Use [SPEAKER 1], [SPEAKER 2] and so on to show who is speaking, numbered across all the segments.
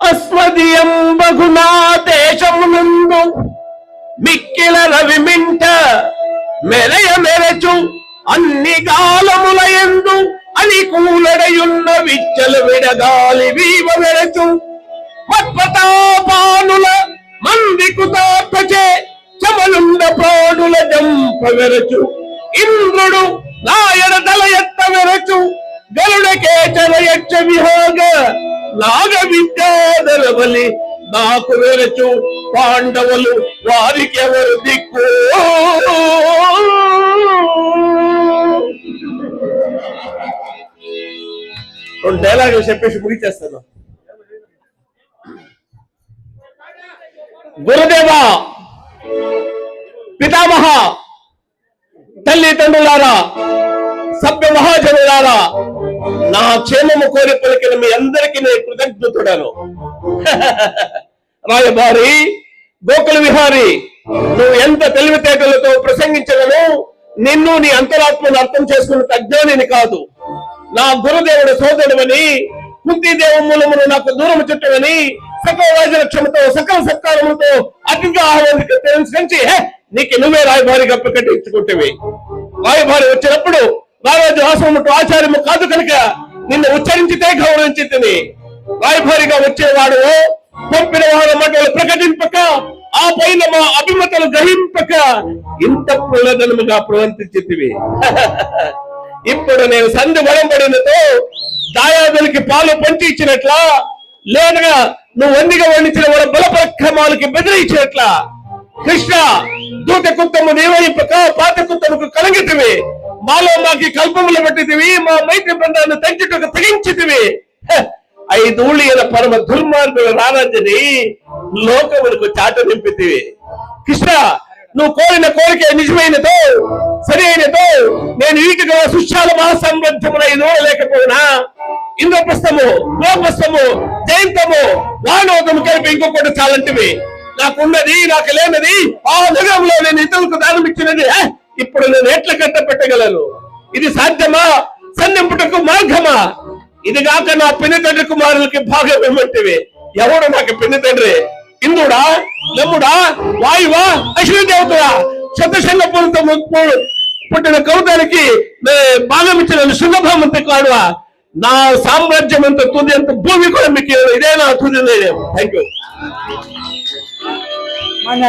[SPEAKER 1] అస్మదీయం బగునా దేశమునందు మిక్కిల రవిమింట మెరయ మెరచు అన్ని కాలములయందు అని కూలడయున్న విచ్చల విడగాలి వీవ వెరచు మత్పతాపానుల మందికుతాపచే చమలుండ ప్రాణుల జంప వెరచు ఇంద్రుడు నాయడ తల ఎత్త వెరచు గరుడకేచర యక్ష విహోగ నాగ విద్యాధర బలి నాకు వెరచు పాండవులు వారికెవరు దిక్కు రెండు డైలాగులు చెప్పేసి ముగిచేస్తాను. గురుదేవ, పితామహ, తల్లిదండ్రులారా, సభ్య మహాజనులారా, నా క్షేమము కోరి పలికిన మీ అందరికీ నేను కృతజ్ఞతుడను. రాయబారి, గోకుల విహారి, నువ్వు ఎంత తెలివితేటలతో ప్రసంగించగలను. నిన్ను నీ అంతరాత్మను అర్థం చేసుకున్న అజ్ఞానిని కాదు. నా గురుదేవుడు సోదరుడని, కుంతీదేవ మూలమును నాకు దూరం చుట్టమని సకల రాజలక్ష్మతో సకల సత్కారములతో అతిగా తెలుసుకొని నీకు నువ్వే రాయబారిగా ప్రకటించుకుంటేవి. రాయబారి వచ్చినప్పుడు రారాజు ఆశ్రమటు ఆచార్యము కాదు కనుక నిన్ను ఉచ్చరించితే గౌరవించితిని. రాయబారిగా వచ్చేవాడు పంపిన వారి మాటలు ప్రకటింపక, ఆ పైన మా అభిమతలు గ్రహింపక ఇంత ప్రయోజనముగా ప్రవర్తించితివి. ఇప్పుడు నేను సంధి వడంబడినతో దాయాదులకి పాలు పంచి ఇచ్చినట్లా, లేదగా నువ్వు వందిగా వండించిన వాళ్ళ బల పరక్రమాలకి బెదిరించినట్లా, కృష్ణ దూత కుత్తము నిర్వహింపక పాత కుత్తముకు కలంగితివి. మాలో మాకి కల్పములు పెట్టితివి, మా మైత్రి బంధాన్ని తెంచుటకు తెగించితివి. 5 ఊళ్ళ పరమ దుర్మార్గుల రారాజని లోకములకు చాట నింపితివి. కృష్ణ, నువ్వు కోరిన కోరిక నిజమైనదో సరి అయినదో నేను వీటిగా సుశాల మహాసంబంధమున 5 ఊళ్ళ లేకపోయినా ఇంద్రప్రస్థము, గోపస్థము, జయంతము, వానోదము కలిపి ఇంకొకటి చాలంటివి. నాకున్నది నాకు లేనది ఆ నగరంలో నేను ఇతరులకు దానం ఇచ్చినది ఇప్పుడు నేను ఎట్లా కట్ట పెట్టగలను? ఇది సాధ్యమా? సన్నింపుటకు మార్గమా? ఇది కాక నా పిన్ని తండ్రి కుమారులకి భాగం ఇవ్వంటివి. ఎవడు నాకు పిన్ని తండ్రి? ఇంద్రుడా, నమ్ముడా, వాయువా, అశ్విని దేవతడా? శతశంగపురంతో పుట్టిన కౌతానికి భాగం ఇచ్చిన శుభభామంతో కాడువా? నా సామ్రాజ్యం అంత తుది అంత భూమి కూడా మీకు ఇదే నా తుది. Thank you.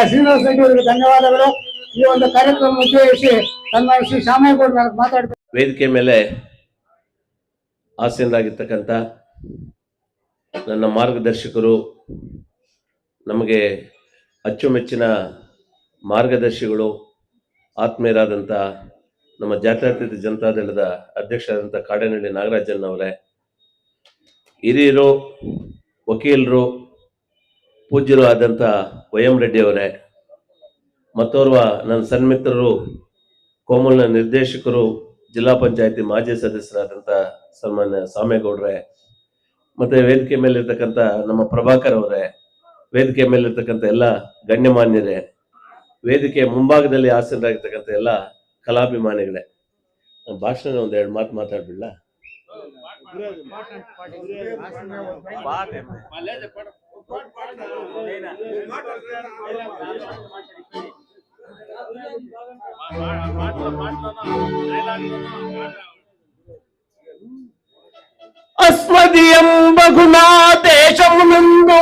[SPEAKER 2] శ్రీనివాస రెడ్డి గారికి ధన్యవాదాలు. ఈ ಒಂದು ಕಾರ್ಯಕ್ರಮ ಉದ್ದೇಶಿಸಿ ಸನ್ಮಾನ್ಯ ಶ್ರೀ ಶಾಮೇಗೌಡ ಮಾತಾಡ್ತಾರೆ.
[SPEAKER 1] ವೇದಿಕೆ ಮೇಲೆ ಆಸೀನರಾಗಿರ್ತಕ್ಕಂಥ ನನ್ನ ಮಾರ್ಗದರ್ಶಕರು, ನಮಗೆ ಅಚ್ಚುಮೆಚ್ಚಿನ ಮಾರ್ಗದರ್ಶಿಗಳು, ಆತ್ಮೀಯರಾದಂಥ ನಮ್ಮ ಜಾತ್ಯತೀತ ಜನತಾದಳದ ಅಧ್ಯಕ್ಷರಾದಂಥ ಕಾಡೇನಹಳ್ಳಿ ನಾಗರಾಜನ್ ಅವರೇ, ಹಿರಿಯರು, ವಕೀಲರು, ಪೂಜ್ಯರು ಆದಂಥ ವೈ.ಎಂ. ರೆಡ್ಡಿ ಅವರೇ, ಮತ್ತೋರ್ವ ನನ್ನ ಸನ್ಮಿತ್ರರು, ಕೋಮಲ್ನ ನಿರ್ದೇಶಕರು, ಜಿಲ್ಲಾ ಪಂಚಾಯತಿ ಮಾಜಿ ಸದಸ್ಯರಾದಂಥ ಸನ್ಮಾನ್ಯ ಸಾಮೇಗೌಡ್ರೆ, ಮತ್ತೆ ವೇದಿಕೆ ಮೇಲಿರ್ತಕ್ಕಂಥ ನಮ್ಮ ಪ್ರಭಾಕರ್ ಅವರೇ, ವೇದಿಕೆ ಮೇಲಿರ್ತಕ್ಕಂಥ ಎಲ್ಲ ಗಣ್ಯಮಾನ್ಯರೇ, ವೇದಿಕೆ ಮುಂಭಾಗದಲ್ಲಿ ಆಸೀನರಾಗಿರ್ತಕ್ಕಂಥ ಎಲ್ಲ ಕಲಾಭಿಮಾನಿಗಳೇ, ಭಾಷಣ 1-2 ಮಾತು ಮಾತಾಡ್ಬಿಡ್ಲ? అస్మదీయం బగునా దేశమునందు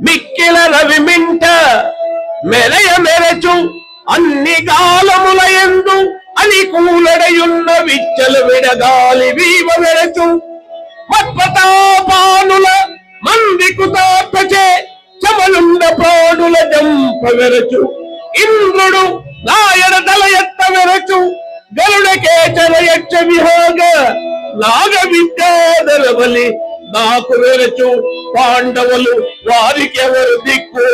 [SPEAKER 1] మిక్కిల రవిమింట మెరయ మెరచు అన్ని కాలములయందు అని కూలడయున్న విచ్చల విడగాలి వీవ వెరచు మత్పతాపానుల మందికుతాపచే చమలుండ ప్రాణుల జంప వెరచు ఇంద్రుడు నాయడ తల ఎత్త వెరచు గరుడకేచర యక్ష విహోగ నాగ విద్యాధర బలి నాకు వెరచు పాండవులు వారికెవరు దిక్కు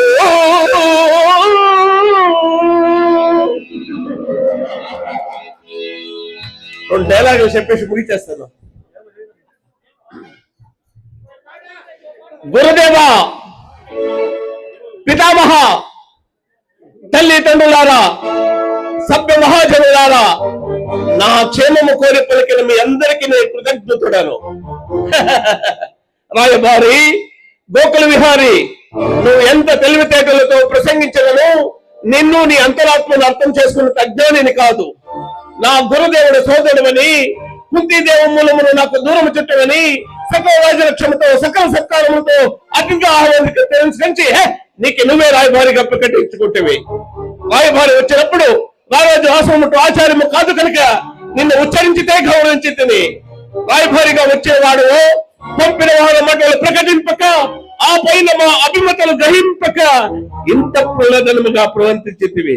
[SPEAKER 1] రెండు డైలాగులు చెప్పేసి ముగిచేస్తాను. గురుదేవ, పితామహ, తల్లిదండ్రులారా, సభ్య మహాజనులారా, నా క్షేమము కోరి పలికిన మీ అందరికీ నేను కృతజ్ఞతుడను. రాయబారి, గోకుల గోకుల విహారి నువ్వు ఎంత తెలివితేటలతో ప్రసంగించగలను నిన్ను నీ అంతరాత్మను అర్థం చేసుకున్న అజ్ఞానిని కాదు. నా గురుదేవుడు సోదరుడని కుంతీదేవ మూలమును నాకు దూరం చుట్టమని సకల రాజలక్ష్మతో సకల సత్కారములతో అతిగా తెలుసుకొని నీకు నువ్వే రాయభారిగా ప్రకటించుకుంటేవి. రాయభారి వచ్చినప్పుడు రారాజు ఆశ్రమటు ఆచార్యము కాదు కనుక నిన్ను ఉచ్చరించితే గౌరవించి తిని రాయభారిగా వచ్చేవాడు పంపిన వారి మాటలు ప్రకటింపక ఆ పైన మా అభిమతలు గ్రహింపక ఇంత ప్రలోదనముగా ప్రవర్తించితివి.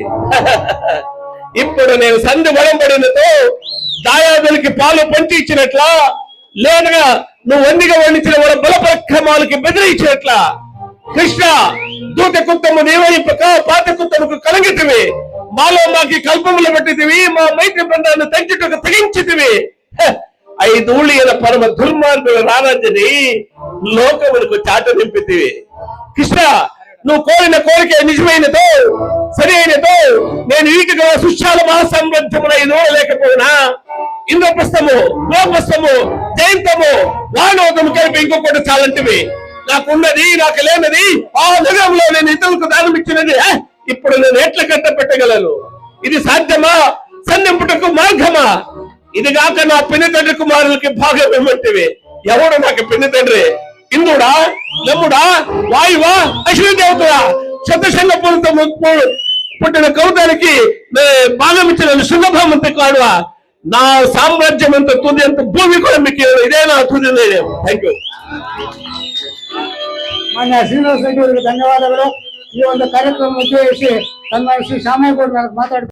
[SPEAKER 1] ఇప్పుడు నేను సంధి వడంబడినతో దాయాదులకి పాలు పంచి ఇచ్చినట్లా లేనగా నువ్వు వండిగా వండించిన వాడు బలపరక్రమాలకి బెదిరించినట్లా కృష్ణ దూత కుత్తము నిర్వహింపక పాత కుత్తముకు కలిగితివి. మాలో మాకి కల్పములు పెట్టితివి. మా మైత్రి బంధాన్ని తెంచుటకు తెగించితివి. 5 ఊళ్ళిన పరమ దుర్మార్గుల రారాజని లోకములకు చాట నింపితివి. కృష్ణ నువ్వు కోరిన కోరిక నిజమైనదో సరి అయినదో నేను వీటిగా సుశాల మహాసంబంధమున లేకపోయినా ఇంద్రప్రస్థము గోపస్థము జయంతము వానోదము కలిపి ఇంకొకటి చాలంటివి. నాకున్నది నాకు లేనది ఆ నగరంలో నేను ఇతరులకు దానం ఇచ్చినది ఇప్పుడు నేను ఎట్ల కట్ట పెట్టగలను? ఇది సాధ్యమా? సన్నింపుటకు మార్గమా? ఇది కాక నా పిన్ని తండ్రి కుమారులకి భాగం ఇవ్వంటివి. ఎవడు నాకు పిన్ని తండ్రి? ఇంద్రుడా, యముడా, వాయువా, అశ్విని దేవతరా? శతశంగ పుట్టిన కౌతానికి భాగం ఇచ్చిన శుభభామంత కాడువా? నా సామ్రాజ్యం ఎంత తుది ఎంత భూమి కూడా మీకు ఇదే నా తుది. Thank you.
[SPEAKER 2] మాన్య శ్రీనివాస్ రెడ్డి గారికి ధన్యవాదాలు. ఈ ಒಂದು ಕಾರ್ಯಕ್ರಮ ಉದ್ದೇಶಿಸಿ ತನ್ನ ಶ್ರೀ ಶಾಮೇಗೌಡ ಮಾತಾಡ್ತಾರೆ.